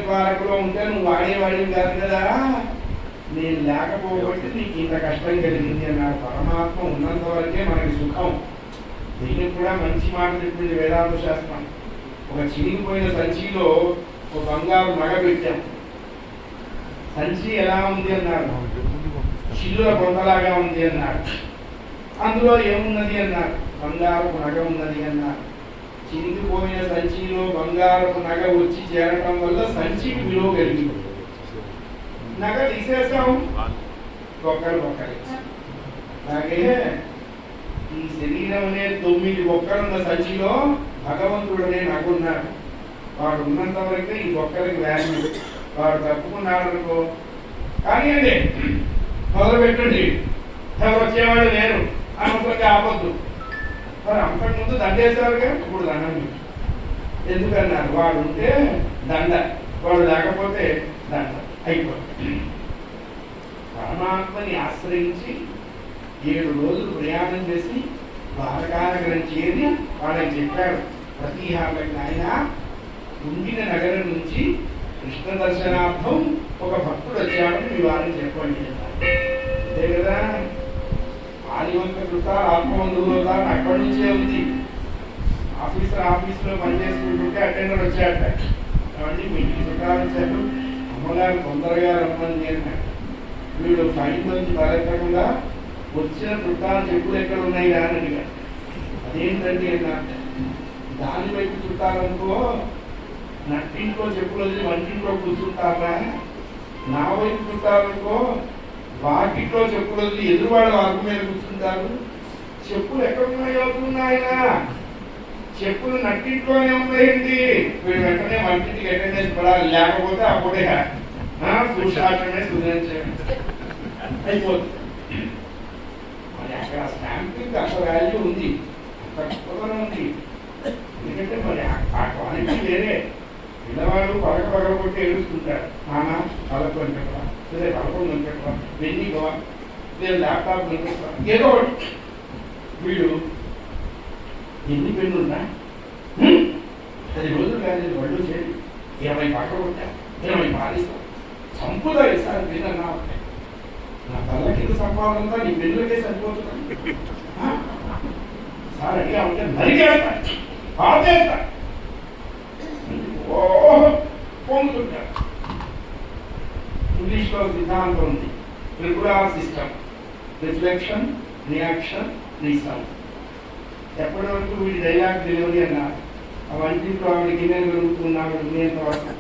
ద్వారకలో ఉంటే నువ్వు వాడేవాడివి కాదు కదా, నేను లేకపోబట్టి నీకు ఇంత కష్టం కలిగింది అన్నాడు. పరమాత్మ ఉన్నంత వరకే మనకి సుఖం. దీనికి కూడా మంచి మాట చెప్పింది వేదాంత శాస్త్రం. ఒక చినిగిపోయిన సంచిలో ఒక బంగారు నగ పెట్టాం. సంచి ఎలా ఉంది అన్నారు, చిల్లుల కొంతలాగా ఉంది అన్నారు. అందులో ఏమున్నది అన్నారు, బంగారపు నగ ఉన్నది అన్నారు. చినిగిపోయిన సంచిలో బంగారపు నగ వచ్చి చేరటం వల్ల సంచికి విలువ కలిగింది. నగ తీసేస్తాం, ఒక్కరు అలాగే ఈ శరీరం అనే 9 బొక్కలున్న సంచిలో భగవంతుడనే నగున్నాడు. వాడు ఉన్నంత వరకే ఈ బొక్కలకి వాల్యూ. వాడు తప్పుకున్నాడు అనుకో, కానీ అండి మొదలు పెట్టండి, ఎవరు వచ్చేవాడు లేరు అనవసరంగా ఆపొద్దు. మరి అంతకుముందు దండేశారుగా, ఇప్పుడు దండం ఎందుకన్నారు, వాడు ఉంటే దండ, వాడు లేకపోతే దండ అయిపోతుంది. పరమాత్మని ఆశ్రయించి 7 రోజులు ప్రయాణం చేసి ద్వారకానగరం చేరి వాళ్ళకి చెప్పాడు, ప్రతిహారకి ఆయన ఉండిన నగరం నుంచి కృష్ణ దర్శనార్థం ఒక భక్తుడు వచ్చాడని మీ వారిని చెప్పండి. అంతే కదా, ఆదివంత చుట్టాలు ఆత్మబంధువులు అక్కడి నుంచే ఉంది. ఆఫీసులో పనిచేసుకుంటుంటే అటెండర్ వచ్చాడట, కాబట్టి మీకు చుట్టాలు వచ్చారు, అమ్మగారు తొందరగా రమ్మని అన్నాడు. వీడు ఫైన్ నుంచి తలెత్తకుండా వచ్చిన చుట్టాలు చెప్పులు ఎక్కడ ఉన్నాయి అని అడిగాడు. అదేంటండి అన్నట్టు, దాని వైపు చుట్టాలనుకో నట్టింట్లో చెప్పులు వదిలి వంటింట్లో కూర్చుంటారా, నా వైపు చుట్టాలనుకో వాకిట్లో చెప్పులు వదిలి ఎదురువాడు వాకు మీద కూర్చుంటారు. చెప్పులు ఎక్కడ ఉన్నాయో అవుతున్నాయన, చెప్పులు నట్టింట్లోనే ఉన్నాయండి. వీడు వెంటనే వంటింటికి అటెండెన్స్ పడాలి, లేకపోతే అప్పుడే సూచన అయిపోతుంది. మరి అక్కడ స్టాంపింగ్ అంత వాల్యూ ఉంది, అంత గొప్పతనం ఉంది. ఎందుకంటే మరి ఆ క్వాలిటీ వేరే. పిల్లవాడు పగల కొట్టి ఏడుస్తుంటాడు, నాన్న పదకొండు పెట్టవా, లేదా 11 పెట్టవా, వెన్నీకవా, లేదా ల్యాప్టాప్ పెట్టవా, ఏదో ఒకటి. వీడు ఎన్ని పెన్నున్నా 10 రోజులు కానీ బళ్ళు చేయండి, 20 పక్క కొట్టా, 20 పాలిస్తా, సంపుదా ఈసారి పెన్నన్నా ఉంటాయి. నా కళ్ళ కింద సంపాదనంతా నీ పెన్నులకే సరిపోతుంది సార్ అడిగా ఉంటే నరికేస్తా, ఆపేస్తా, పొందుతుంటారు. ఇంగ్లీష్లో సిద్ధాంతం ఉంది, triple system, reflection, reaction, resound. ఎప్పటి వరకు వీడి డైలాగ్ డెలివరీ అన్నారు, ఆ వంటింట్లో ఆవిడ గిన్నెలు కలుగుతున్నాడు ఉండేంత వరకు